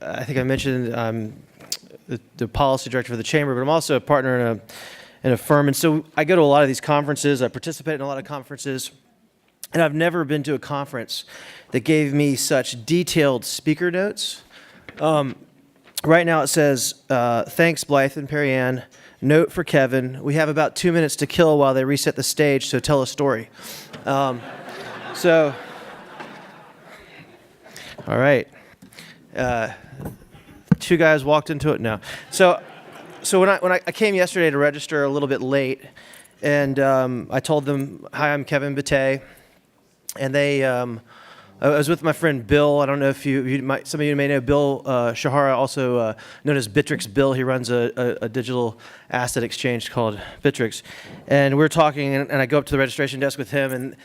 I think I mentioned I'm the policy director for the chamber, but I'm also a partner in a firm. And so I go to a lot of these conferences. I participate in a lot of conferences. And I've never been to a conference that gave me such detailed speaker notes. Right now it says, thanks, Blythe and Perry Ann. Note for Kevin, we have about 2 minutes to kill while they reset the stage, so tell a story. So, all right. Two guys walked into it now. So when I came yesterday to register a little bit late, and I told them, hi, I'm Kevin Bate, and they, I was with my friend Bill. I don't know if some of you may know Bill Shahara, also known as Bittrex Bill. He runs a digital asset exchange called Bittrex. And we're talking, and I go up to the registration desk with him, and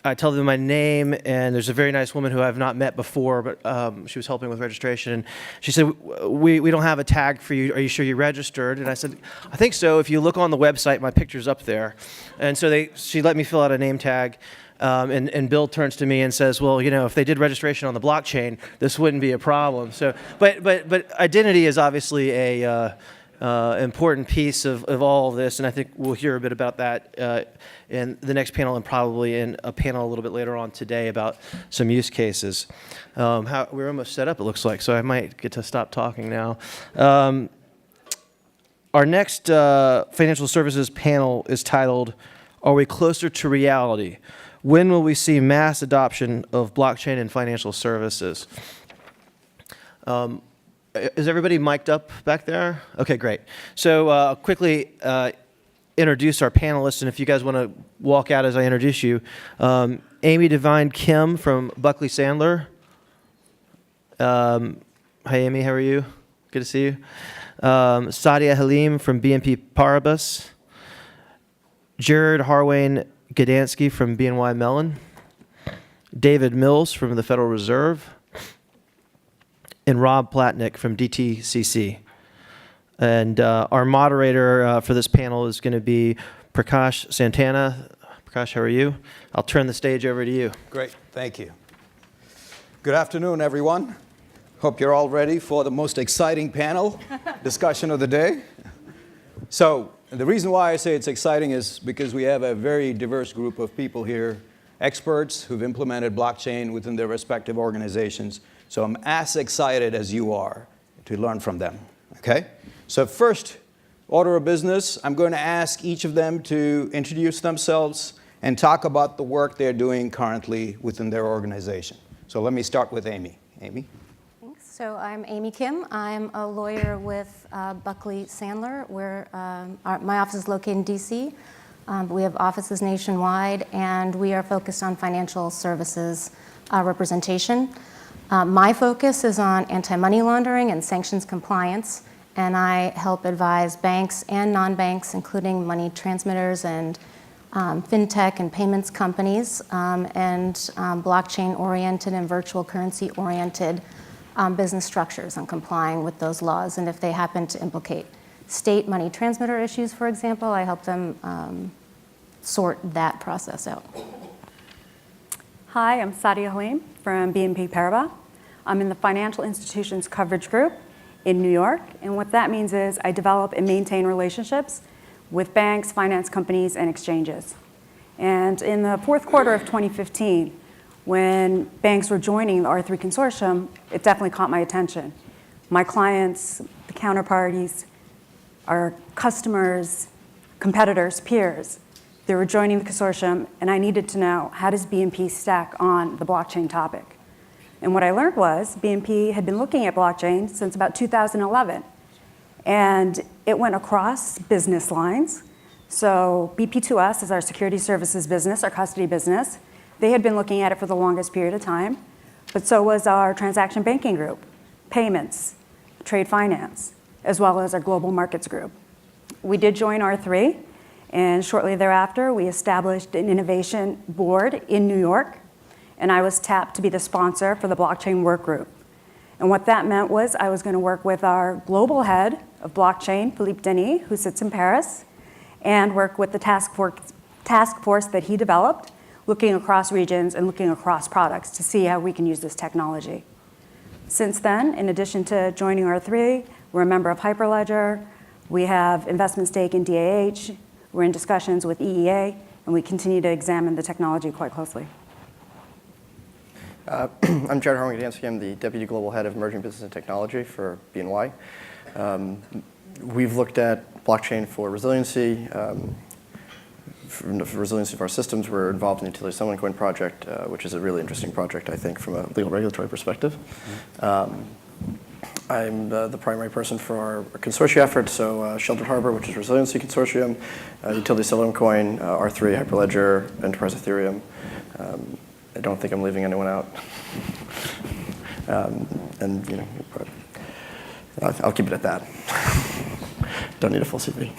I tell them my name, and there's a very nice woman who I've not met before, but she was helping with registration. And she said, we don't have a tag for you. Are you sure you registered? And I said, I think so. If you look on the website, my picture's up there. And so she let me fill out a name tag. And Bill turns to me and says, well, you know, if they did registration on the blockchain, this wouldn't be a problem. So, but identity is obviously a important piece of all of this, and I think we'll hear a bit about that in the next panel, and probably in a panel a little bit later on today about some use cases. We're almost set up, it looks like, so I might get to stop talking now. Our next financial services panel is titled, Are We Closer to Reality? When will we see mass adoption of blockchain in financial services? Is everybody mic'd up back there? Okay, great. So I'll quickly introduce our panelists, and if you guys want to walk out as I introduce you. Amy Devine Kim from Buckley Sandler. Hi, Amy, how are you? Good to see you. Sadia Halim from BNP Paribas. Jared Harwain Gdansky from BNY Mellon, David Mills from the Federal Reserve, and Rob Platnick from DTCC. And our moderator for this panel is going to be Prakash Santana. Prakash, how are you? I'll turn the stage over to you. Great, thank you. Good afternoon, everyone. Hope you're all ready for the most exciting panel discussion of the day. So, the reason why I say it's exciting is because we have a very diverse group of people here, experts who've implemented blockchain within their respective organizations. So I'm as excited as you are to learn from them, okay? So first order of business, I'm going to ask each of them to introduce themselves and talk about the work they're doing currently within their organization. So let me start with Amy. Amy? So I'm Amy Kim. I'm a lawyer with Buckley Sandler, where my office is located in DC. We have offices nationwide, and we are focused on financial services representation. My focus is on anti-money laundering and sanctions compliance, and I help advise banks and non-banks, including money transmitters and fintech and payments companies, and blockchain-oriented and virtual currency-oriented business structures on complying with those laws. And if they happen to implicate state money transmitter issues, for example, I help them sort that process out. Hi, I'm Sadia Halim from BNP Paribas. I'm in the Financial Institutions Coverage Group in New York. And what that means is I develop and maintain relationships with banks, finance companies, and exchanges. And in the fourth quarter of 2015, when banks were joining the R3 consortium, it definitely caught my attention. My clients, the counterparties, our customers, competitors, peers, they were joining the consortium, and I needed to know, how does BNP stack on the blockchain topic? And what I learned was BNP had been looking at blockchain since about 2011, and it went across business lines. So BP2S is our security services business, our custody business. They had been looking at it for the longest period of time, but so was our transaction banking group, payments, trade finance, as well as our global markets group. We did join R3, and shortly thereafter, we established an innovation board in New York, and I was tapped to be the sponsor for the blockchain work group. And what that meant was I was going to work with our global head of blockchain, Philippe Denis, who sits in Paris, and work with the task force that he developed, looking across regions and looking across products to see how we can use this technology. Since then, in addition to joining R3, we're a member of Hyperledger. We have investment stake in DAH. We're in discussions with EEA, and we continue to examine the technology quite closely. I'm Jared Harwing-Gdansky. I'm the Deputy Global Head of Emerging Business and Technology for BNY. We've looked at blockchain for resiliency. For resiliency of our systems, we're involved in the utility settlement coin project, which is a really interesting project, I think, from a legal regulatory perspective. I'm the primary person for our consortia effort, so Sheltered Harbor, which is Resiliency Consortium, Utility Settlement Coin, R3, Hyperledger, Enterprise Ethereum. I don't think I'm leaving anyone out. And, you know, I'll keep it at that. Don't need a full CV.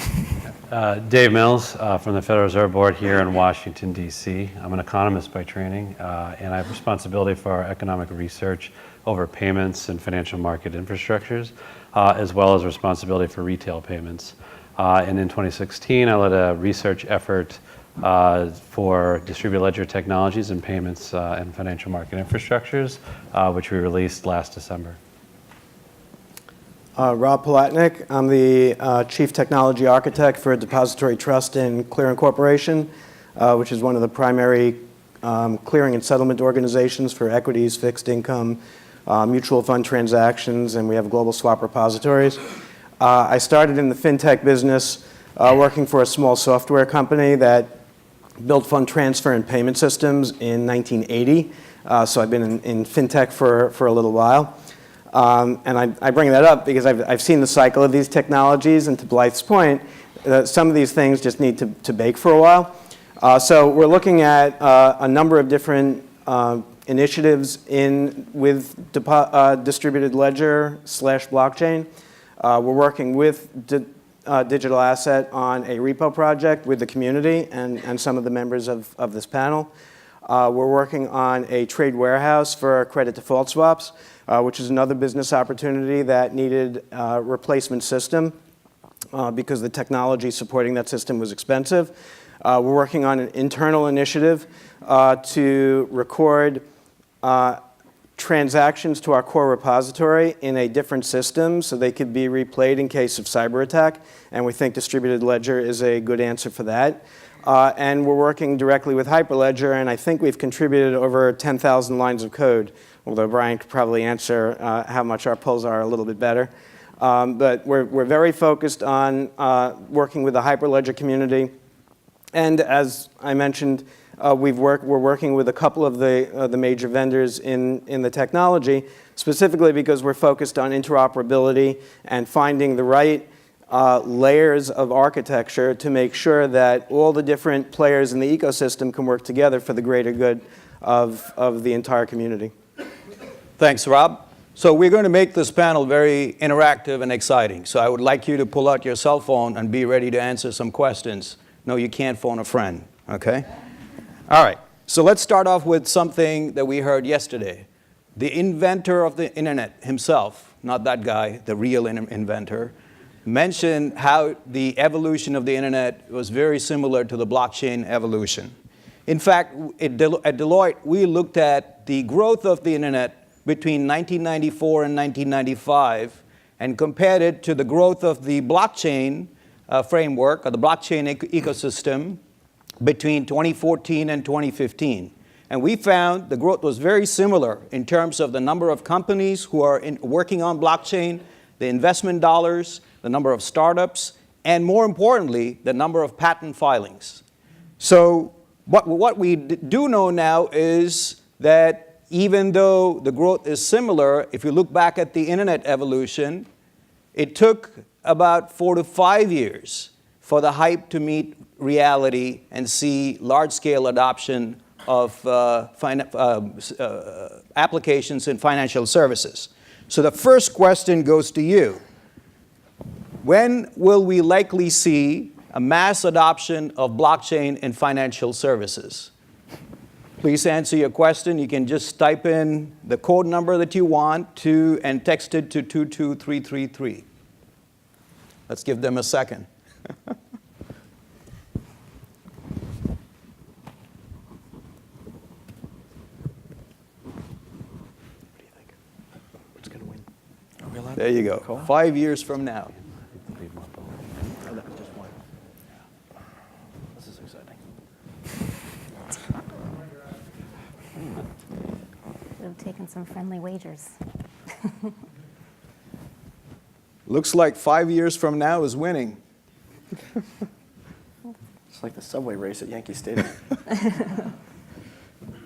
Dave Mills from the Federal Reserve Board here in Washington, D.C. I'm an economist by training, and I have responsibility for our economic research over payments and financial market infrastructures, as well as responsibility for retail payments. And in 2016, I led a research effort for distributed ledger technologies and payments and financial market infrastructures, which we released last December. Rob Palatnik. I'm the Chief Technology Architect for Depository Trust and Clearing Corporation, which is one of the primary clearing and settlement organizations for equities, fixed income, mutual fund transactions, and we have global swap repositories. I started in the fintech business working for a small software company that built fund transfer and payment systems in 1980. So I've been in fintech for a little while. And I bring that up because I've seen the cycle of these technologies, and to Blythe's point, some of these things just need to bake for a while. So we're looking at a number of different initiatives with distributed ledger / blockchain. We're working with Digital Asset on a repo project with the community and some of the members of this panel. We're working on a trade warehouse for credit default swaps, which is another business opportunity that needed a replacement system because the technology supporting that system was expensive. We're working on an internal initiative to record transactions to our core repository in a different system so they could be replayed in case of cyber attack, and we think distributed ledger is a good answer for that. And we're working directly with Hyperledger, and I think we've contributed over 10,000 lines of code, although Brian could probably answer how much our polls are a little bit better. But we're very focused on working with the Hyperledger community. And as I mentioned, we're working with a couple of the major vendors in the technology, specifically because we're focused on interoperability and finding the right layers of architecture to make sure that all the different players in the ecosystem can work together for the greater good of the entire community. Thanks, Rob. So we're going to make this panel very interactive and exciting. So I would like you to pull out your cell phone and be ready to answer some questions. No, you can't phone a friend, okay? All right. So let's start off with something that we heard yesterday. The inventor of the internet himself, not that guy, the real inventor, mentioned how the evolution of the internet was very similar to the blockchain evolution. In fact, at Deloitte, we looked at the growth of the internet between 1994 and 1995 and compared it to the growth of the blockchain framework or the blockchain ecosystem between 2014 and 2015. And we found the growth was very similar in terms of the number of companies who are working on blockchain, the investment dollars, the number of startups, and more importantly, the number of patent filings. So what we do know now is that even though the growth is similar, if you look back at the internet evolution, it took about 4 to 5 years for the hype to meet reality and see large-scale adoption of applications in financial services. So the first question goes to you. When will we likely see a mass adoption of blockchain in financial services? Please answer your question. You can just type in the code number that you want and text it to 22333. Let's give them a second. What's There you go. 5 years from now. This is exciting. We've taken some friendly wagers. Looks like 5 years from now is winning. It's like the subway race at Yankee Stadium.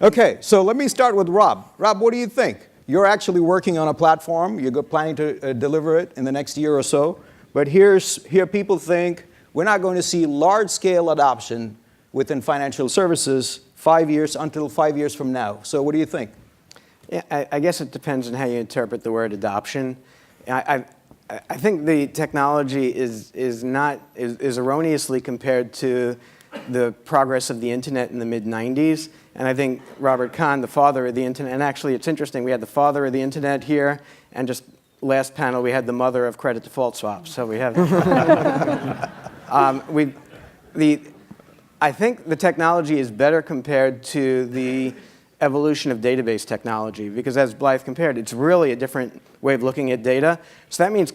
Okay, so let me start with Rob. Rob, what do you think? You're actually working on a platform. You're planning to deliver it in the next year or so. But here people think we're not going to see large-scale adoption within financial services until 5 years from now. So what do you think? Yeah, I guess it depends on how you interpret the word adoption. I think the technology is erroneously compared to the progress of the internet in the mid-90s. And I think Robert Kahn, the father of the internet, and actually it's interesting, we had the father of the internet here, and just last panel we had the mother of credit default swaps. So we have, I think the technology is better compared to the evolution of database technology, because as Blythe compared, it's really a different way of looking at data. So that means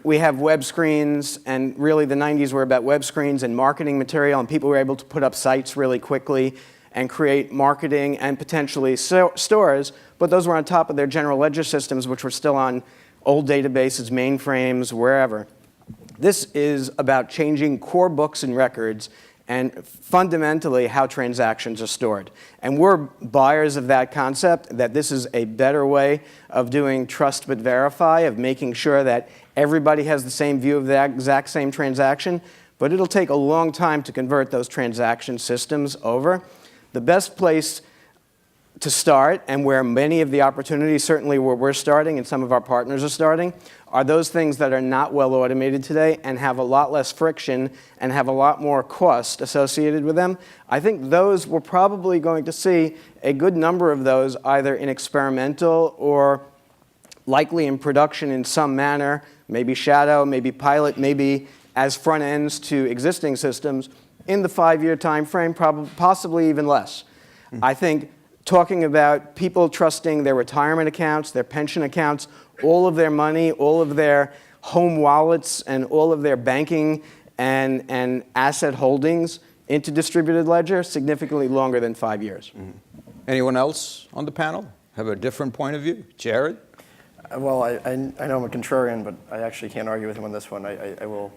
we have web screens, and really the 90s were about web screens and marketing material, and people were able to put up sites really quickly and create marketing and potentially stores, but those were on top of their general ledger systems, which were still on old databases, mainframes, wherever. This is about changing core books and records and fundamentally how transactions are stored. And we're buyers of that concept, that this is a better way of doing trust but verify, of making sure that everybody has the same view of the exact same transaction, but it'll take a long time to convert those transaction systems over. The best place to start, and where many of the opportunities, certainly where we're starting and some of our partners are starting, are those things that are not well automated today and have a lot less friction and have a lot more cost associated with them. I think those, we're probably going to see a good number of those either in experimental or likely in production in some manner, maybe shadow, maybe pilot, maybe as front ends to existing systems in the 5-year time frame, possibly even less. I think talking about people trusting their retirement accounts, their pension accounts, all of their money, all of their home wallets, and all of their banking and asset holdings into distributed ledger significantly longer than 5 years. Anyone else on the panel have a different point of view? Jared? Well, I know I'm a contrarian, but I actually can't argue with him on this one. I will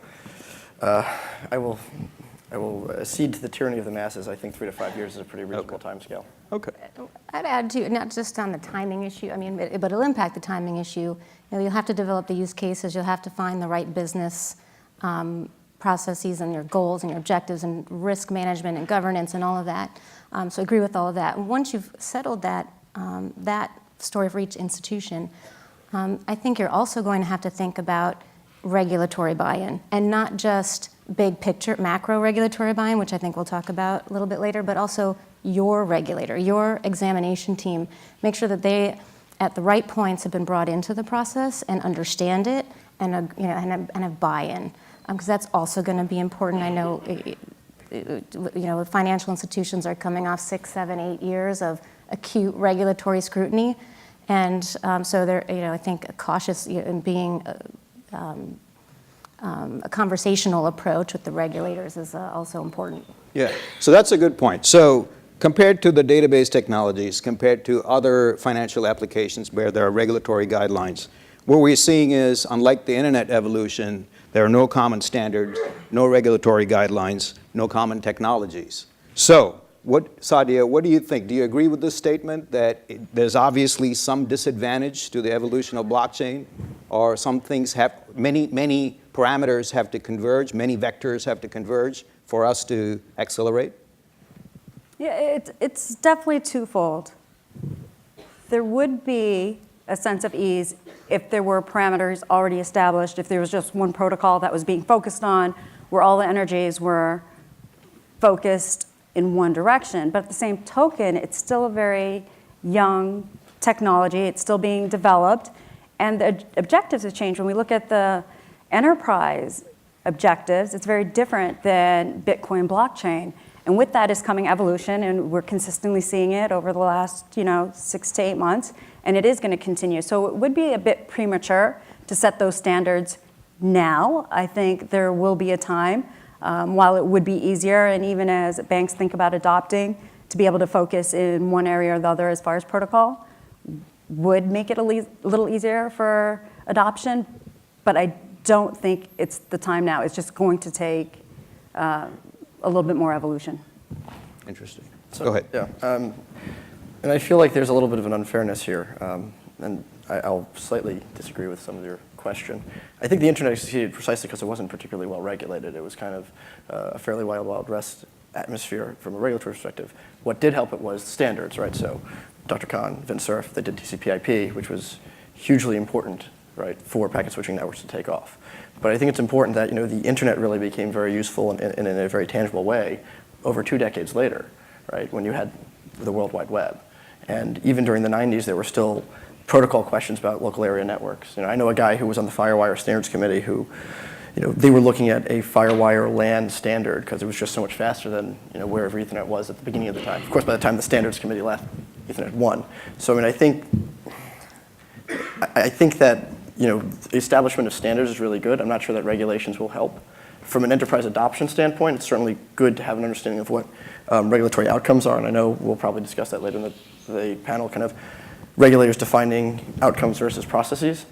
cede to the tyranny of the masses. I think 3 to 5 years is a pretty reasonable timescale. Okay. I'd add to, not just on the timing issue, but it'll impact the timing issue. You'll have to develop the use cases, you'll have to find the right business processes and your goals and your objectives and risk management and governance and all of that. So I agree with all of that. And once you've settled that story for each institution, I think you're also going to have to think about regulatory buy-in, and not just big picture macro regulatory buy-in, which I think we'll talk about a little bit later, but also your regulator, your examination team. Make sure that they, at the right points, have been brought into the process and understand it and have buy-in, because that's also going to be important. I know, financial institutions are coming off 6, 7, 8 years of acute regulatory scrutiny, and so they're, I think, cautious in being a conversational approach with the regulators is also important. Yeah, so that's a good point. So compared to the database technologies, compared to other financial applications where there are regulatory guidelines, what we're seeing is, unlike the internet evolution, there are no common standards, no regulatory guidelines, no common technologies. So, Sadia, what do you think? Do you agree with this statement that there's obviously some disadvantage to the evolution of blockchain, or some things have, many parameters have to converge, many vectors have to converge for us to accelerate? Yeah, it's definitely twofold. There would be a sense of ease if there were parameters already established, if there was just one protocol that was being focused on, where all the energies were focused in one direction. But at the same token, it's still a very young technology. It's still being developed. And the objectives have changed. When we look at the enterprise objectives, it's very different than Bitcoin blockchain. And with that is coming evolution, and we're consistently seeing it over the last 6 to 8 months, and it is going to continue. So it would be a bit premature to set those standards now. I think there will be a time, while it would be easier, and even as banks think about adopting, to be able to focus in one area or the other as far as protocol, would make it a little easier for adoption, but I don't think it's the time now. It's just going to take a little bit more evolution. Interesting. So, Go ahead. Yeah, and I feel like there's a little bit of an unfairness here, and I'll slightly disagree with some of your question. I think the internet succeeded precisely because it wasn't particularly well regulated. It was kind of a fairly wild west atmosphere from a regulatory perspective. What did help it was the standards, right? So Dr. Khan, Vint Cerf, they did TCP/IP, which was hugely important, right, for packet switching networks to take off. But I think it's important that the internet really became very useful in a very tangible way over 2 decades later, right, when you had the World Wide Web. And even during the 90s, there were still protocol questions about local area networks. I know a guy who was on the FireWire Standards Committee who, they were looking at a FireWire LAN standard because it was just so much faster than wherever Ethernet was at the beginning of the time. Of course, by the time the Standards Committee left, Ethernet won. So I think that the establishment of standards is really good. I'm not sure that regulations will help. From an enterprise adoption standpoint, it's certainly good to have an understanding of what regulatory outcomes are, and I know we'll probably discuss that later in the panel, kind of regulators defining outcomes versus processes.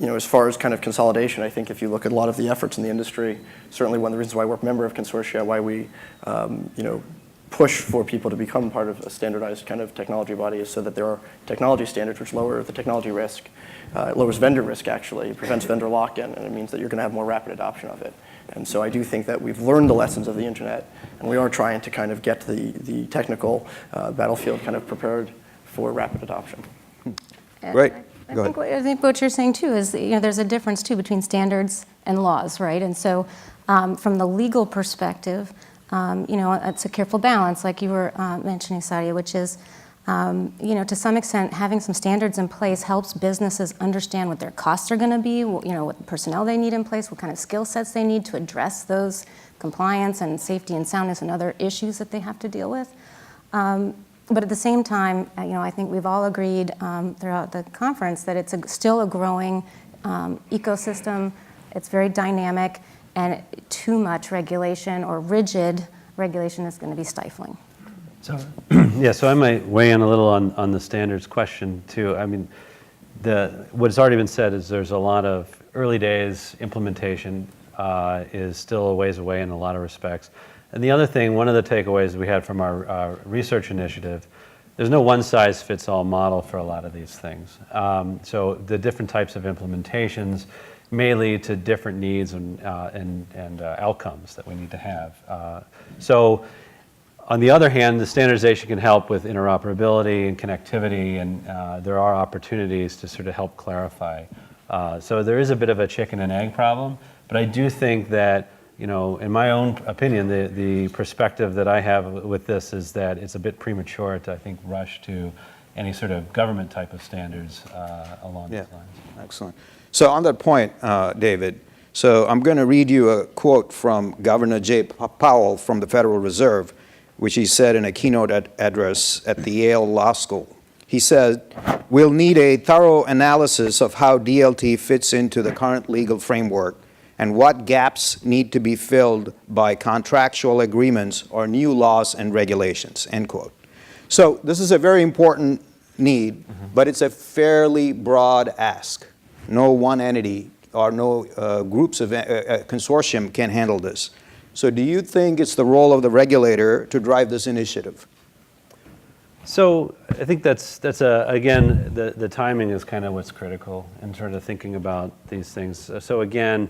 As far as kind of consolidation, I think if you look at a lot of the efforts in the industry, certainly one of the reasons why we're a member of consortia, why we push for people to become part of a standardized kind of technology body is so that there are technology standards which lower the technology risk. It lowers vendor risk, actually. It prevents vendor lock-in, and it means that you're going to have more rapid adoption of it. And so I do think that we've learned the lessons of the internet, and we are trying to kind of get the technical battlefield kind of prepared for rapid adoption. Great. I think what you're saying too is there's a difference too between standards and laws, right? And so from the legal perspective, it's a careful balance, like you were mentioning, Sadia, which is to some extent having some standards in place helps businesses understand what their costs are going to be, what personnel they need in place, what kind of skill sets they need to address those compliance and safety and soundness and other issues that they have to deal with. But at the same time, I think we've all agreed throughout the conference that it's still a growing ecosystem. It's very dynamic, and too much regulation or rigid regulation is going to be stifling. So, so I might weigh in a little on the standards question too. I mean, what's already been said is there's a lot of early days implementation is still a ways away in a lot of respects. And the other thing, one of the takeaways we had from our research initiative, there's no one-size-fits-all model for a lot of these things. So the different types of implementations may lead to different needs and outcomes that we need to have. So on the other hand, the standardization can help with interoperability and connectivity, and there are opportunities to sort of help clarify. So there is a bit of a chicken and egg problem, but I do think that in my own opinion, the perspective that I have with this is that it's a bit premature to, I think, rush to any sort of government type of standards along these lines. Excellent. So on that point, David, so I'm going to read you a quote from Governor Jay Powell from the Federal Reserve, which he said in a keynote address at the Yale Law School. He said, "We'll need a thorough analysis of how DLT fits into the current legal framework and what gaps need to be filled by contractual agreements or new laws and regulations," end quote. So this is a very important need, but it's a fairly broad ask. No one entity or no groups of consortium can handle this. So do you think it's the role of the regulator to drive this initiative? So I think that's again, the timing is kind of what's critical in sort of thinking about these things. So again,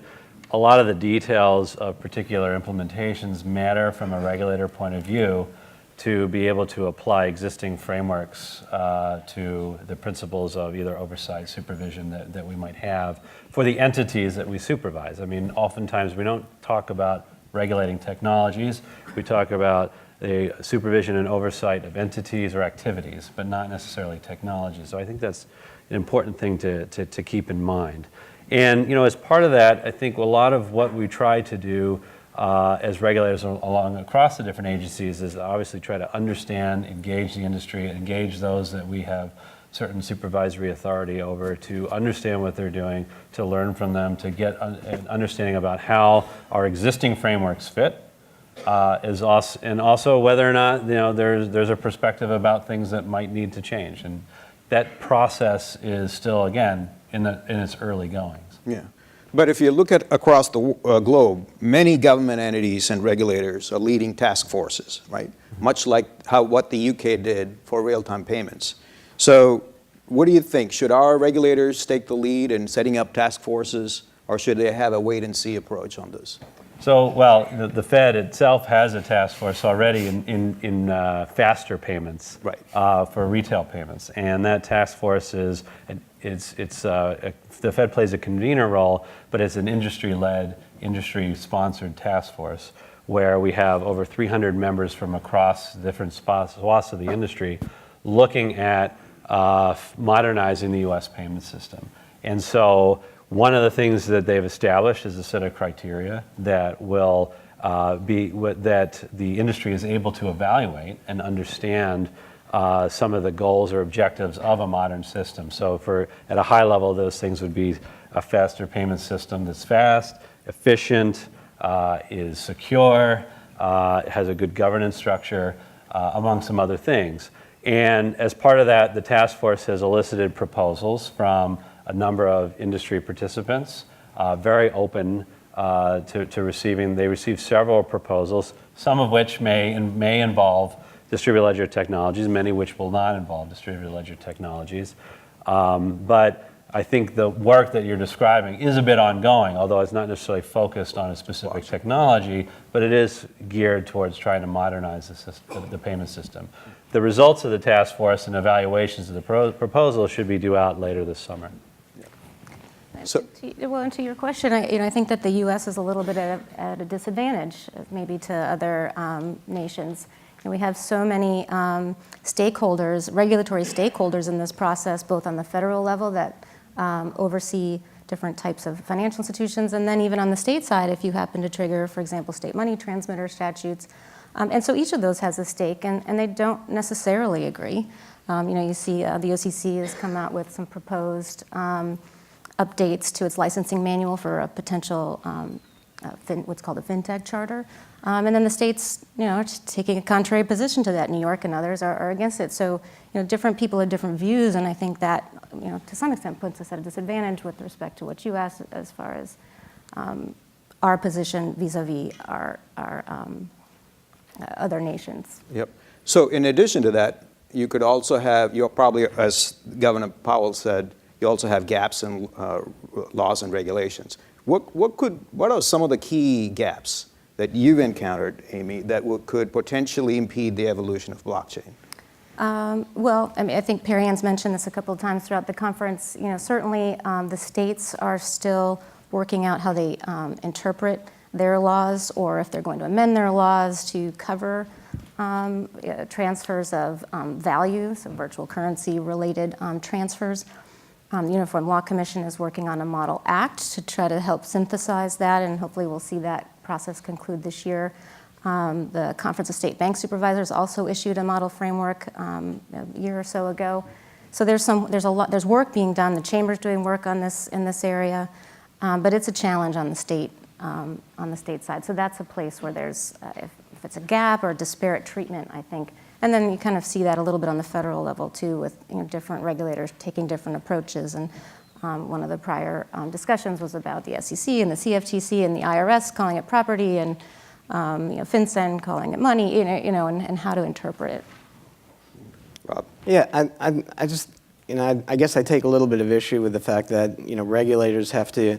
a lot of the details of particular implementations matter from a regulator point of view to be able to apply existing frameworks to the principles of either oversight, supervision that we might have for the entities that we supervise. I mean, oftentimes we don't talk about regulating technologies. We talk about the supervision and oversight of entities or activities, but not necessarily technology. So I think that's an important thing to keep in mind. And as part of that, I think a lot of what we try to do as regulators along across the different agencies is obviously try to understand, engage the industry, engage those that we have certain supervisory authority over, to understand what they're doing, to learn from them, to get an understanding about how our existing frameworks fit, and also whether or not there's a perspective about things that might need to change. And that process is still, again, in its early goings. Yeah. But if you look at across the globe, many government entities and regulators are leading task forces, right? Much like what the UK did for real-time payments. So what do you think? Should our regulators take the lead in setting up task forces, or should they have a wait-and-see approach on this? So, well, the Fed itself has a task force already in faster payments, right, for retail payments, and that task force the Fed plays a convener role, but it's an industry-led, industry-sponsored task force where we have over 300 members from across different swaths of the industry looking at modernizing the U.S. payment system. And so one of the things that they've established is a set of criteria that will that the industry is able to evaluate and understand some of the goals or objectives of a modern system. So at a high level, those things would be a faster payment system that's fast, efficient, is secure, has a good governance structure, among some other things. And as part of that, the task force has elicited proposals from a number of industry participants, very open to receiving. They received several proposals, some of which may involve distributed ledger technologies, many which will not involve distributed ledger technologies. But I think the work that you're describing is a bit ongoing, although it's not necessarily focused on a specific technology, but it is geared towards trying to modernize the payment system. The results of the task force and evaluations of the proposal should be due out later this summer. So, well, to your question, I think that the U.S. is a little bit at a disadvantage, maybe to other nations. And we have so many stakeholders, regulatory stakeholders in this process, both on the federal level that oversee different types of financial institutions, and then even on the state side, if you happen to trigger, for example, state money transmitter statutes. And so each of those has a stake, and they don't necessarily agree. You see the OCC has come out with some proposed updates to its licensing manual for a potential what's called a fintech charter. And then the states, are just taking a contrary position to that. New York and others are against it. So, different people have different views, and I think that, to some extent puts us at a disadvantage with respect to what you asked as far as our position vis-a-vis our other nations. Yep. So in addition to that, you could also have, you're probably, as Governor Powell said, you also have gaps in laws and regulations. What are some of the key gaps that you've encountered, Amy, that could potentially impede the evolution of blockchain? Well, I think Perry Ann's mentioned this a couple of times throughout the conference. Certainly the states are still working out how they interpret their laws, or if they're going to amend their laws to cover transfers of value, so virtual currency related transfers. The Uniform Law Commission is working on a Model Act to try to help synthesize that, and hopefully we'll see that process conclude this year. The Conference of State Bank Supervisors also issued a model framework a year or so ago. So there's work being done. The Chamber's doing work on this in this area, but it's a challenge on the state side. So that's a place where there's if it's a gap or a disparate treatment, I think. And then you kind of see that a little bit on the federal level too, with different regulators taking different approaches. And one of the prior discussions was about the SEC and the CFTC and the IRS calling it property, and FinCEN calling it money, and how to interpret it. Rob? Yeah, I just, I guess I take a little bit of issue with the fact that, regulators have to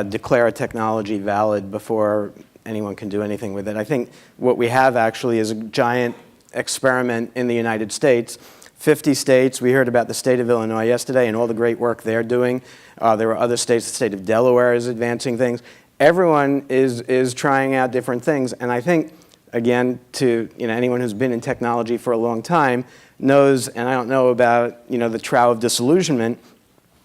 declare a technology valid before anyone can do anything with it. I think what we have actually is a giant experiment in the United States. 50 states, we heard about the state of Illinois yesterday and all the great work they're doing. There are other states, the state of Delaware is advancing things. Everyone is trying out different things, and I think, again, to anyone who's been in technology for a long time knows, and I don't know about the trough of disillusionment,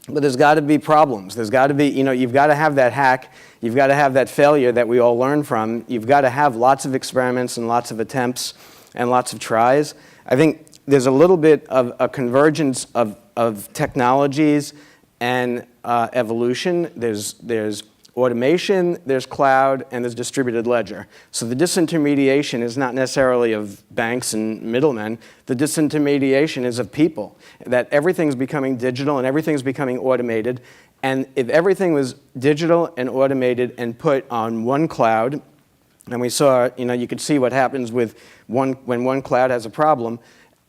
But there's got to be problems. There's got to be, you've got to have that hack. You've got to have that failure that we all learn from. You've got to have lots of experiments and lots of attempts and lots of tries. I think there's a little bit of a convergence of technologies and evolution. There's automation, there's cloud, and there's distributed ledger. So the disintermediation is not necessarily of banks and middlemen. The disintermediation is of people, that everything's becoming digital and everything's becoming automated. And if everything was digital and automated and put on one cloud, and we saw, you could see what happens with when one cloud has a problem,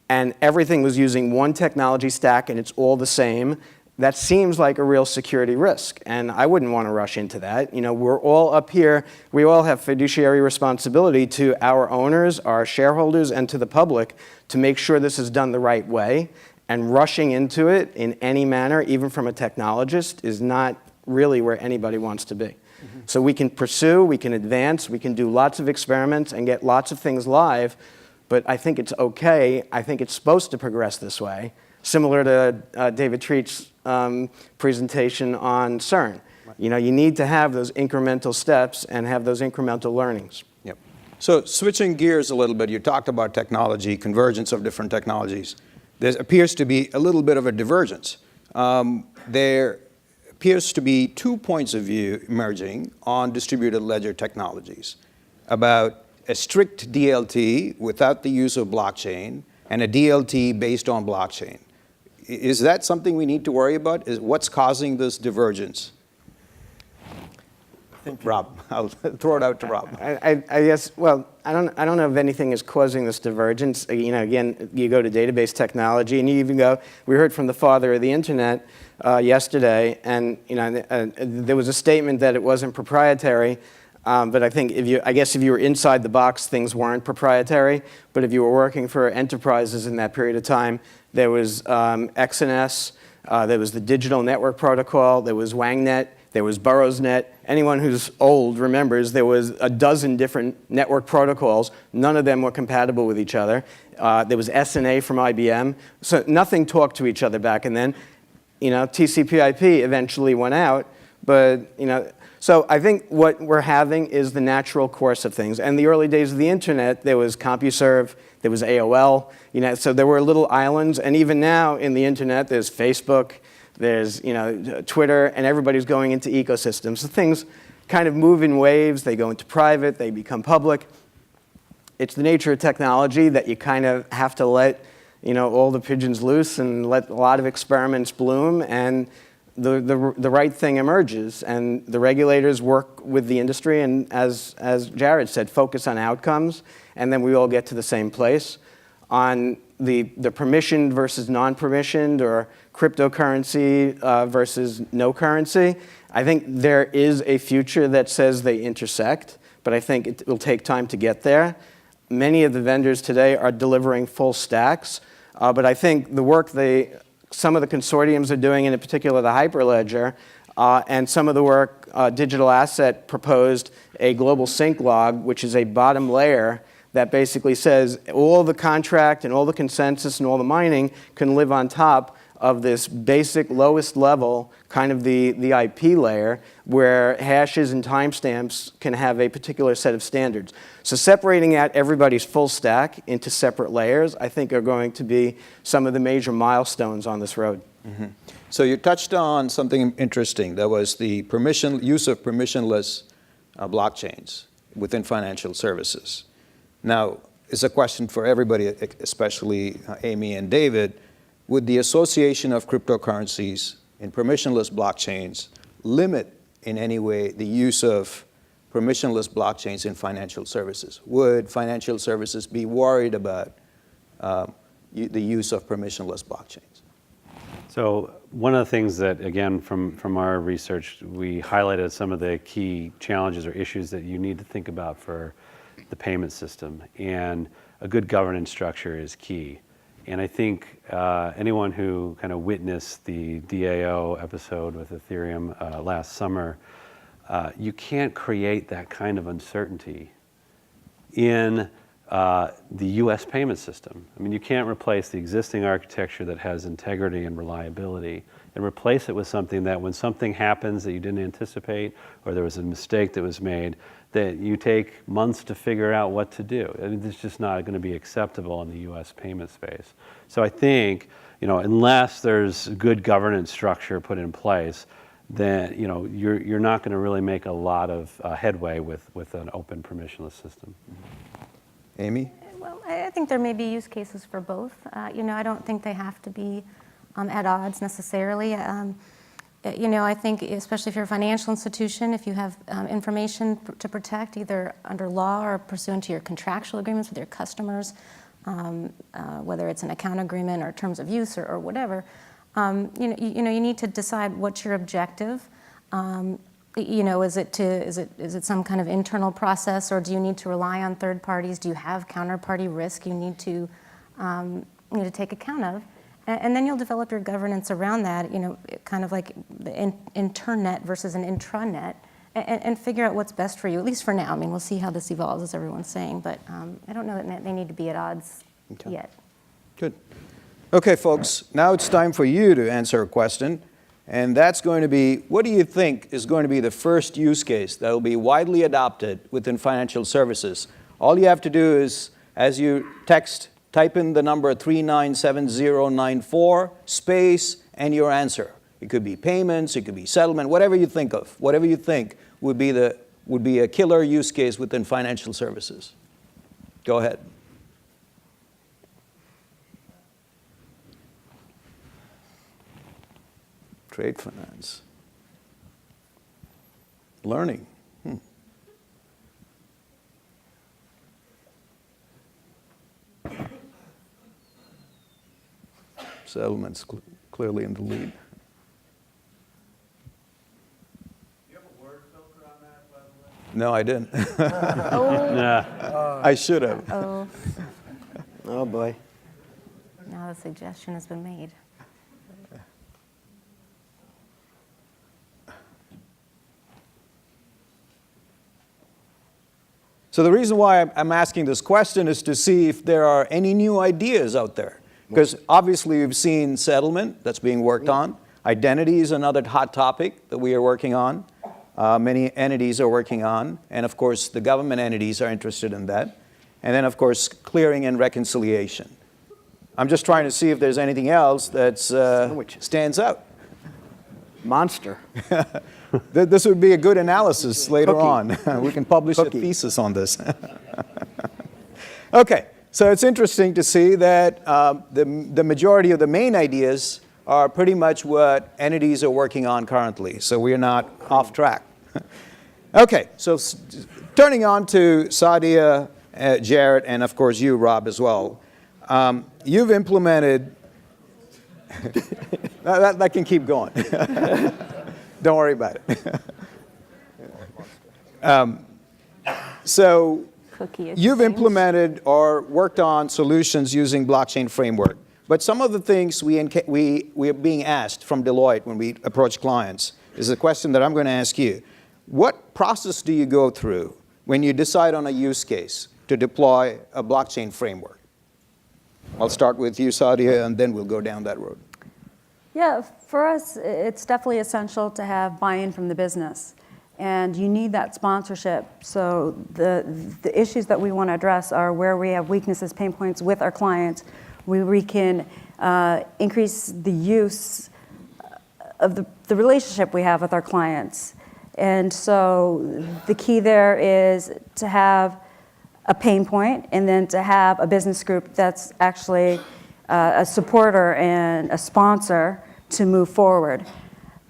and everything was using one technology stack and it's all the same, that seems like a real security risk, and I wouldn't want to rush into that. We're all up here, we all have fiduciary responsibility to our owners, our shareholders, and to the public to make sure this is done the right way, and rushing into it in any manner, even from a technologist, is not really where anybody wants to be. Mm-hmm. So we can pursue, we can advance, we can do lots of experiments and get lots of things live, but I think it's okay, I think it's supposed to progress this way, similar to David Treat's presentation on CERN. Right. You need to have those incremental steps and have those incremental learnings. Yep. So switching gears a little bit, you talked about technology, convergence of different technologies. There appears to be a little bit of a divergence. There appears to be 2 points of view emerging on distributed ledger technologies, about a strict DLT without the use of blockchain and a DLT based on blockchain. Is that something we need to worry about? Is what's causing this divergence? Rob, I'll throw it out to Rob. I guess, well, I don't know if anything is causing this divergence. Again, you go to database technology, and you even go, we heard from the father of the internet yesterday, and there was a statement that it wasn't proprietary, but I think if you were inside the box, things weren't proprietary, but if you were working for enterprises in that period of time, there was XNS, there was the Digital Network Protocol, there was WANGnet, there was BurrowsNet. Anyone who's old remembers there was a dozen different network protocols. None of them were compatible with each other. There was SNA from IBM. So nothing talked to each other back. And then, TCP/IP eventually went out. But, so I think what we're having is the natural course of things. And the early days of the internet, there was CompuServe, there was AOL. So there were little islands. And even now in the internet, there's Facebook, there's Twitter, and everybody's going into ecosystems. So things kind of move in waves. They go into private, they become public. It's the nature of technology that you kind of have to let all the pigeons loose and let a lot of experiments bloom, and the right thing emerges. And the regulators work with the industry, and as Jared said, focus on outcomes, and then we all get to the same place. On the permissioned versus non-permissioned, or cryptocurrency versus no currency, I think there is a future that says they intersect, but I think it will take time to get there. Many of the vendors today are delivering full stacks, but I think the work some of the consortiums are doing, and in particular the Hyperledger, and some of the work Digital Asset proposed a global sync log, which is a bottom layer that basically says all the contract and all the consensus and all the mining can live on top of this basic lowest level, kind of the IP layer, where hashes and timestamps can have a particular set of standards. So separating out everybody's full stack into separate layers, I think, are going to be some of the major milestones on this road. Mm-hmm. So you touched on something interesting. That was the use of permissionless blockchains within financial services. Now, it's a question for everybody, especially Amy and David. Would the association of cryptocurrencies in permissionless blockchains limit in any way the use of permissionless blockchains in financial services? Would financial services be worried about the use of permissionless blockchains? So one of the things that, again, from our research, we highlighted some of the key challenges or issues that you need to think about for the payment system, and a good governance structure is key. And I think anyone who kind of witnessed the DAO episode with Ethereum last summer, you can't create that kind of uncertainty in the U.S. payment system. I mean, you can't replace the existing architecture that has integrity and reliability and replace it with something that when something happens that you didn't anticipate or there was a mistake that was made, that you take months to figure out what to do. I mean, it's just not going to be acceptable in the U.S. payment space. So I think, unless there's good governance structure put in place, then you're not going to really make a lot of headway with an open permissionless system. Amy? Well, I think there may be use cases for both. I don't think they have to be at odds necessarily. I think especially if you're a financial institution, if you have information to protect either under law or pursuant to your contractual agreements with your customers, whether it's an account agreement or terms of use or whatever, you need to decide what's your objective. Is it some kind of internal process, or do you need to rely on third parties? Do you have counterparty risk you need to take account of? And then you'll develop your governance around that, kind of like the internet versus an intranet, and figure out what's best for you, at least for now. I mean, we'll see how this evolves, as everyone's saying, but I don't know that they need to be at odds yet. Good. Okay, folks, now it's time for you to answer a question, and that's going to be, what do you think is going to be the first use case that will be widely adopted within financial services? All you have to do is, as you type in the number 397094, space, and your answer. It could be payments, it could be settlement, whatever you think of, whatever you think would be a killer use case within financial services. Go ahead. Trade finance. Learning. Settlements clearly in the lead. You have a word filter on that, by the way? No, I didn't. Yeah. I should have. Oh, Oh, boy. now the suggestion has been made. So the reason why I'm asking this question is to see if there are any new ideas out there. Because obviously we've seen settlement that's being worked on. Identity is another hot topic that we are working on. Many entities are working on. And of course, the government entities are interested in that. And then, of course, clearing and reconciliation. I'm just trying to see if there's anything else that stands out. Monster. This would be a good analysis later Cookie. on. We can publish a thesis on this. Okay, so it's interesting to see that the majority of the main ideas are pretty much what entities are working on currently, so we're not off track. Okay, so turning on to Sadia, Jarrett, and of course you, Rob, as well. You've implemented... that can keep going. Don't worry about it. So you've implemented or worked on solutions using blockchain framework. But some of the things we are being asked from Deloitte when we approach clients is a question that I'm going to ask you. What process do you go through when you decide on a use case to deploy a blockchain framework? I'll start with you, Sadia, and then we'll go down that road. Yeah, for us, it's definitely essential to have buy-in from the business. And you need that sponsorship. So the issues that we want to address are where we have weaknesses, pain points with our clients, where we can increase the use of the relationship we have with our clients. And so the key there is to have a pain point and then to have a business group that's actually a supporter and a sponsor to move forward.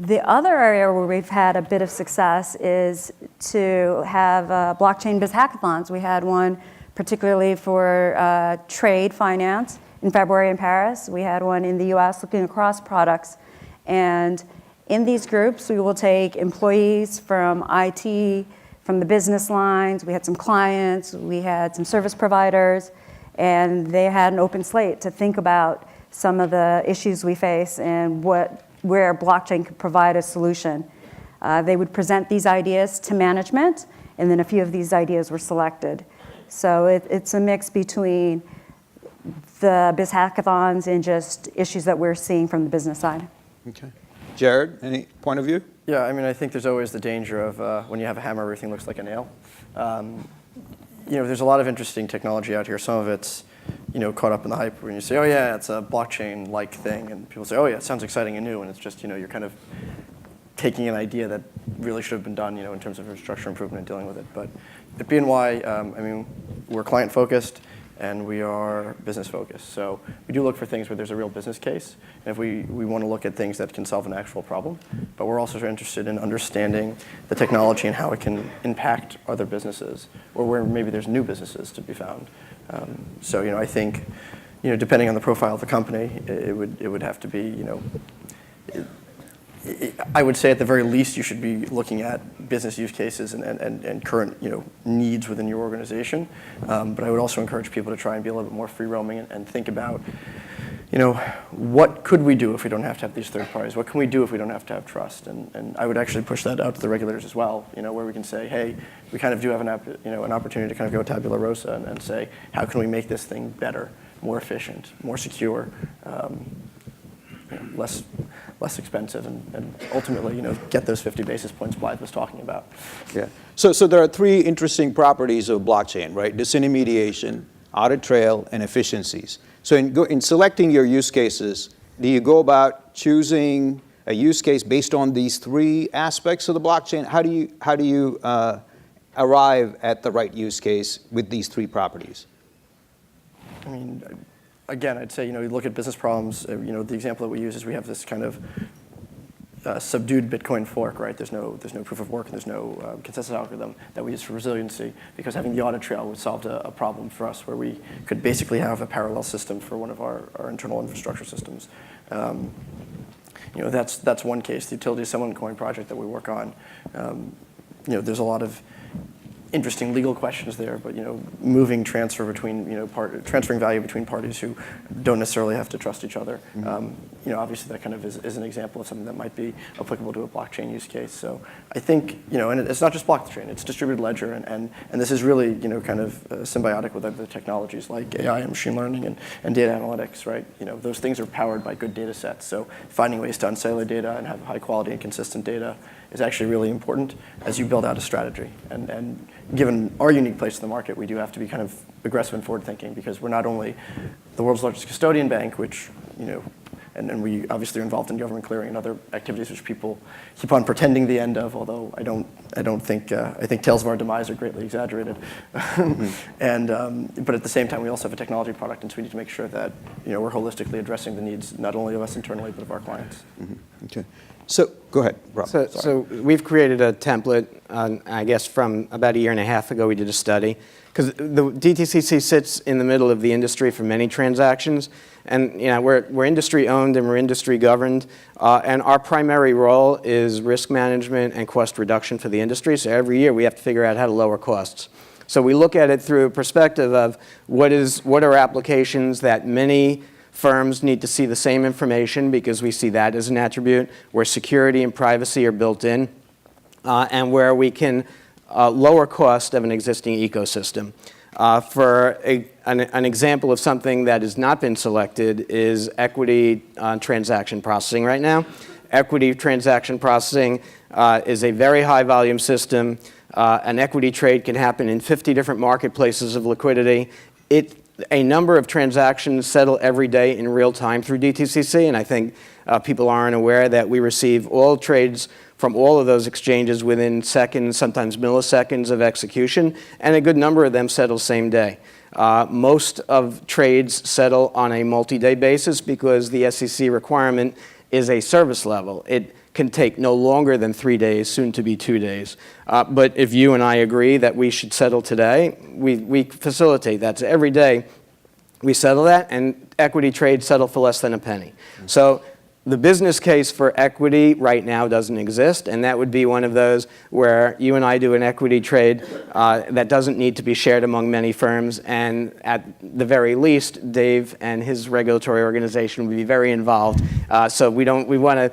The other area where we've had a bit of success is to have blockchain biz hackathons. We had one particularly for trade finance in February in Paris. We had one in the US looking across products. And in these groups, we will take employees from IT, from the business lines. We had some clients, we had some service providers, and they had an open slate to think about some of the issues we face and where blockchain could provide a solution. They would present these ideas to management, and then a few of these ideas were selected. So it's a mix between the biz hackathons and just issues that we're seeing from the business side. Okay. Jared, any point of view? Yeah, I mean, I think there's always the danger of when you have a hammer, everything looks like a nail. There's a lot of interesting technology out here. Some of it's, caught up in the hype when you say, oh yeah, it's a blockchain-like thing, and people say, oh yeah, it sounds exciting and new, and it's just, you're kind of taking an idea that really should have been done, in terms of infrastructure improvement and dealing with it. But at BNY, we're client-focused and we are business-focused. So we do look for things where there's a real business case, and if we want to look at things that can solve an actual problem. But we're also interested in understanding the technology and how it can impact other businesses, or where maybe there's new businesses to be found. So I think, depending on the profile of the company, it would have to be, I would say at the very least you should be looking at business use cases and current needs within your organization. But I would also encourage people to try and be a little bit more free roaming and think about what could we do if we don't have to have these third parties? What can we do if we don't have to have trust? And I would actually push that out to the regulators as well, where we can say, hey, we kind of do have an opportunity to kind of go tabula rasa and say, how can we make this thing better, more efficient, more secure, less expensive, and ultimately, get those 50 basis points Blythe was talking about. Yeah. So there are three interesting properties of blockchain, right? Disintermediation, audit trail, and efficiencies. So in selecting your use cases, do you go about choosing a use case based on these three aspects of the blockchain? How do you arrive at the right use case with these three properties? I mean, again, I'd say, you look at business problems, the example that we use is we have this kind of subdued Bitcoin fork, right? There's no proof of work and there's no consensus algorithm that we use for resiliency, because having the audit trail would solve a problem for us where we could basically have a parallel system for one of our internal infrastructure systems. That's one case. The utility settlement coin project that we work on, there's a lot of interesting legal questions there, but moving transfer between transferring value between parties who don't necessarily have to trust each other. Obviously that kind of is an example of something that might be applicable to a blockchain use case. So I think and it's not just blockchain; it's distributed ledger, and this is really kind of symbiotic with other technologies like AI and machine learning and data analytics, right? Those things are powered by good data sets. So finding ways to uncellular data and have high quality and consistent data is actually really important as you build out a strategy. And given our unique place in the market, we do have to be kind of aggressive and forward-thinking, because we're not only the world's largest custodian bank, which, and we obviously are involved in government clearing and other activities which people keep on pretending the end of, although I don't think, I think tales of our demise are greatly exaggerated. But at the same time, we also have a technology product, and so we need to make sure that, we're holistically addressing the needs not only of us internally, but of our clients. Okay. So go ahead, Rob. So we've created a template, I guess from about a year and a half ago we did a study, because the DTCC sits in the middle of the industry for many transactions, and we're industry owned and we're industry governed, and our primary role is risk management and cost reduction for the industry. So every year we have to figure out how to lower costs. So we look at it through a perspective of what are applications that many firms need to see the same information, because we see that as an attribute where security and privacy are built in, and where we can lower cost of an existing ecosystem. For an example of something that has not been selected is equity transaction processing right now. Equity transaction processing is a very high volume system. An equity trade can happen in 50 different marketplaces of liquidity. A number of transactions settle every day in real time through DTCC, and I think people aren't aware that we receive all trades from all of those exchanges within seconds, sometimes milliseconds of execution, and a good number of them settle same day. Most of trades settle on a multi-day basis because the SEC requirement is a service level. It can take no longer than 3 days, soon to be 2 days. But if you and I agree that we should settle today, we facilitate that. So every day we settle that, and equity trades settle for less than a penny. So the business case for equity right now doesn't exist, and that would be one of those where you and I do an equity trade that doesn't need to be shared among many firms, and at the very least, Dave and his regulatory organization would be very involved. So we want to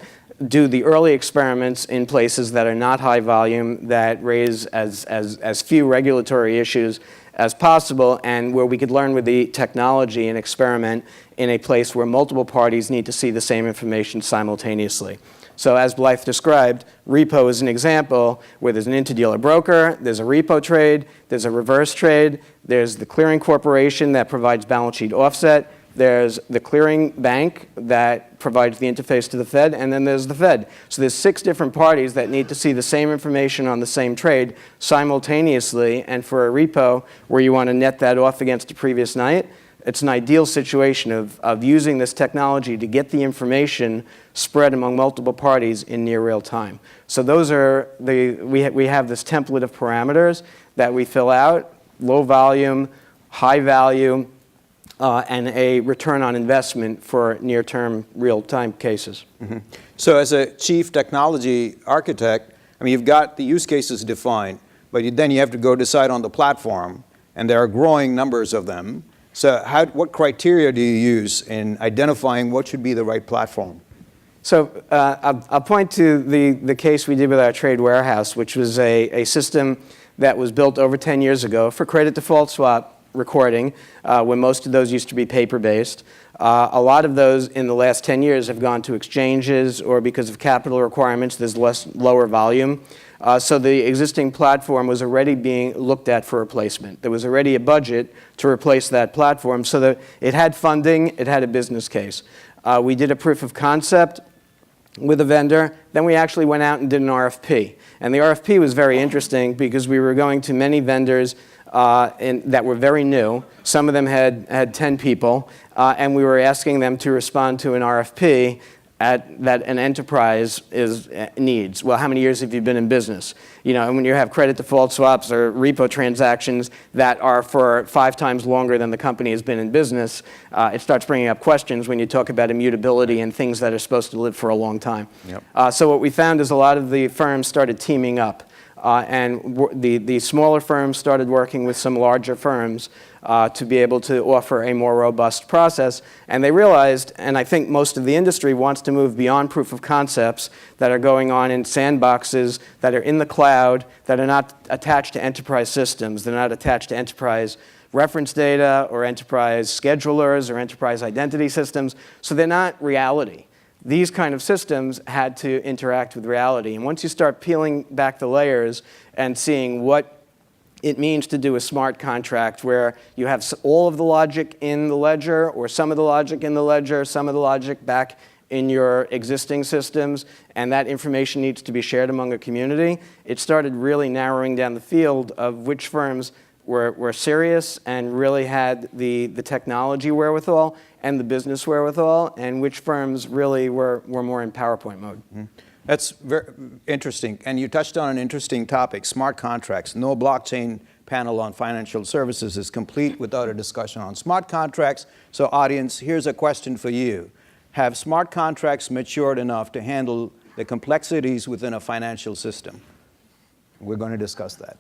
do the early experiments in places that are not high volume, that raise as few regulatory issues as possible, and where we could learn with the technology and experiment in a place where multiple parties need to see the same information simultaneously. So as Blythe described, repo is an example where there's an interdealer broker, there's a repo trade, there's a reverse trade, there's the clearing corporation that provides balance sheet offset, there's the clearing bank that provides the interface to the Fed, and then there's the Fed. So there's 6 different parties that need to see the same information on the same trade simultaneously, and for a repo where you want to net that off against the previous night, it's an ideal situation of using this technology to get the information spread among multiple parties in near real time. So those are we have this template of parameters that we fill out: low volume, high value, and a return on investment for near-term real-time cases. Mm-hmm. So as a chief technology architect, I mean, you've got the use cases defined, but then you have to go decide on the platform, and there are growing numbers of them. So what criteria do you use in identifying what should be the right platform? So I'll point to the case we did with our trade warehouse, which was a system that was built over 10 years ago for credit default swap recording, when most of those used to be paper-based. A lot of those in the last 10 years have gone to exchanges, or because of capital requirements, there's lower volume. So the existing platform was already being looked at for replacement. There was already a budget to replace that platform, so that it had funding, it had a business case. We did a proof of concept with a vendor. Then we actually went out and did an RFP. And the RFP was very interesting because we were going to many vendors that were very new. Some of them had 10 people, and we were asking them to respond to an RFP that an enterprise needs. Well, how many years have you been in business? You know, and when you have credit default swaps or repo transactions that are for 5 times longer than the company has been in business, it starts bringing up questions when you talk about immutability and things that are supposed to live for a long time. Yep. So what we found is a lot of the firms started teaming up. And the smaller firms started working with some larger firms to be able to offer a more robust process. And they realized, and I think most of the industry wants to move beyond proof of concepts that are going on in sandboxes that are in the cloud, that are not attached to enterprise systems. They're not attached to enterprise reference data or enterprise schedulers or enterprise identity systems. So they're not reality. These kind of systems had to interact with reality. And once you start peeling back the layers and seeing what it means to do a smart contract where you have all of the logic in the ledger, or some of the logic in the ledger, some of the logic back in your existing systems, and that information needs to be shared among a community, it started really narrowing down the field of which firms were serious and really had the technology wherewithal and the business wherewithal, and which firms really were more in PowerPoint mode. Mm-hmm. That's very interesting. And you touched on an interesting topic, smart contracts. No blockchain panel on financial services is complete without a discussion on smart contracts. So audience, here's a question for you. Have smart contracts matured enough to handle the complexities within a financial system? We're going to discuss that.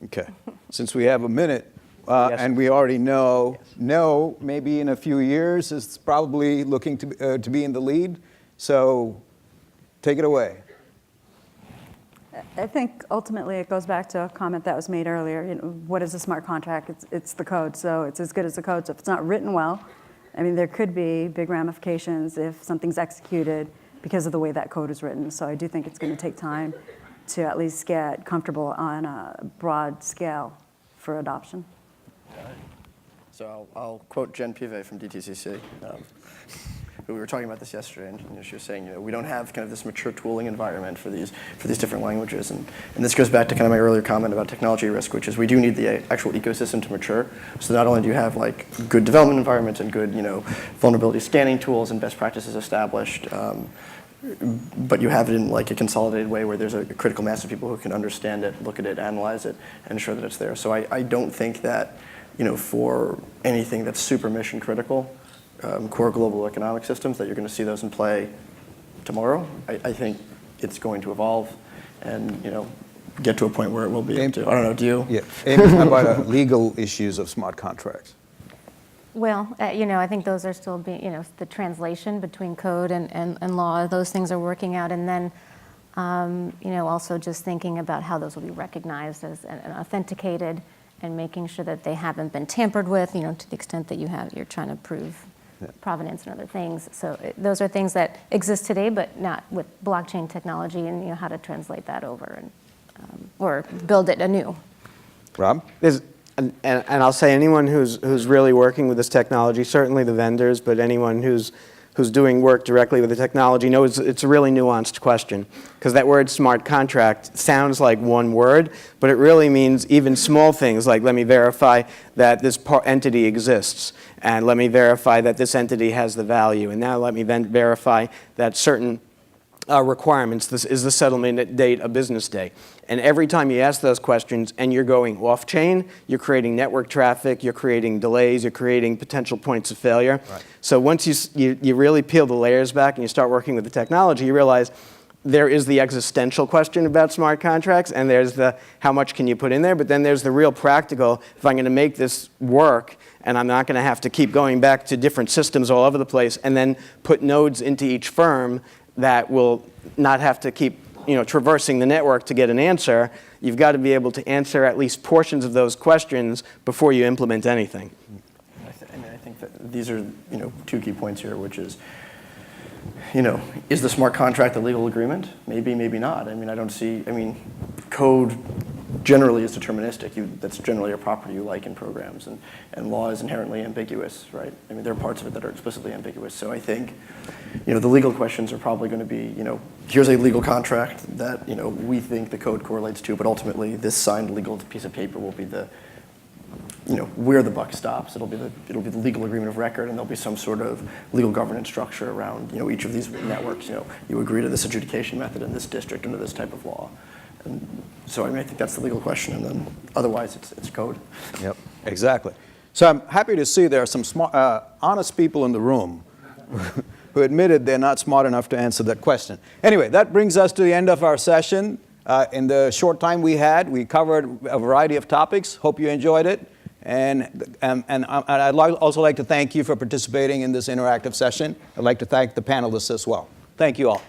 Okay, since we have a minute, yes. and we already know, maybe in a few years it's probably looking to be in the lead, so take it away. I think ultimately it goes back to a comment that was made earlier. You know, what is a smart contract? It's the code, so it's as good as the code. So if it's not written well, I mean, there could be big ramifications if something's executed because of the way that code is written. So I do think it's going to take time to at least get comfortable on a broad scale for adoption. So I'll quote Jen Pive from DTCC. We were talking about this yesterday, and she was saying, we don't have kind of this mature tooling environment for these different languages, and this goes back to kind of my earlier comment about technology risk, which is we do need the actual ecosystem to mature. So not only do you have like good development environments and good vulnerability scanning tools and best practices established, but you have it in like a consolidated way where there's a critical mass of people who can understand it, look at it, analyze it, and ensure that it's there. So I don't think that, for anything that's super mission critical, core global economic systems, that you're going to see those in play tomorrow. I think it's going to evolve, and get to a point where it will be able to. I don't know, do you? Yeah. Amy, how about legal issues of smart contracts? Well, I think those are still being, the translation between code and law, those things are working out. And then, also just thinking about how those will be recognized as and authenticated and making sure that they haven't been tampered with, to the extent that you're trying to prove provenance and other things. So those are things that exist today, but not with blockchain technology and, how to translate that over and or build it anew. Rob? And I'll say anyone who's really working with this technology, certainly the vendors, but anyone who's doing work directly with the technology knows it's a really nuanced question, because that word smart contract sounds like one word, but it really means even small things like let me verify that this entity exists, and let me verify that this entity has the value, and now let me then verify that certain requirements, this is the settlement date, a business day. And every time you ask those questions and you're going off-chain, you're creating network traffic, you're creating delays, you're creating potential points of failure. Right. So once you really peel the layers back and you start working with the technology, you realize there is the existential question about smart contracts, and there's the how much can you put in there, but then there's the real practical, if I'm going to make this work, and I'm not going to have to keep going back to different systems all over the place, and then put nodes into each firm that will not have to keep traversing the network to get an answer. You've got to be able to answer at least portions of those questions before you implement anything. I think that these are two key points here, which is is the smart contract a legal agreement? Maybe, maybe not. I don't see. Code generally is deterministic. That's generally a property you like in programs, and law is inherently ambiguous, right? There are parts of it that are explicitly ambiguous. So I think, the legal questions are probably going to be, here's a legal contract that, we think the code correlates to, but ultimately this signed legal piece of paper will be the, where the buck stops. It'll be the legal agreement of record, and there'll be some sort of legal governance structure around, each of these networks. You agree to this adjudication method in this district under this type of law. And so I think that's the legal question, and then otherwise it's code. Yep, exactly. So I'm happy to see there are some smart, honest people in the room who admitted they're not smart enough to answer that question. Anyway, that brings us to the end of our session. In the short time we had, we covered a variety of topics. Hope you enjoyed it. And I'd also like to thank you for participating in this interactive session. I'd like to thank the panelists as well. Thank you all.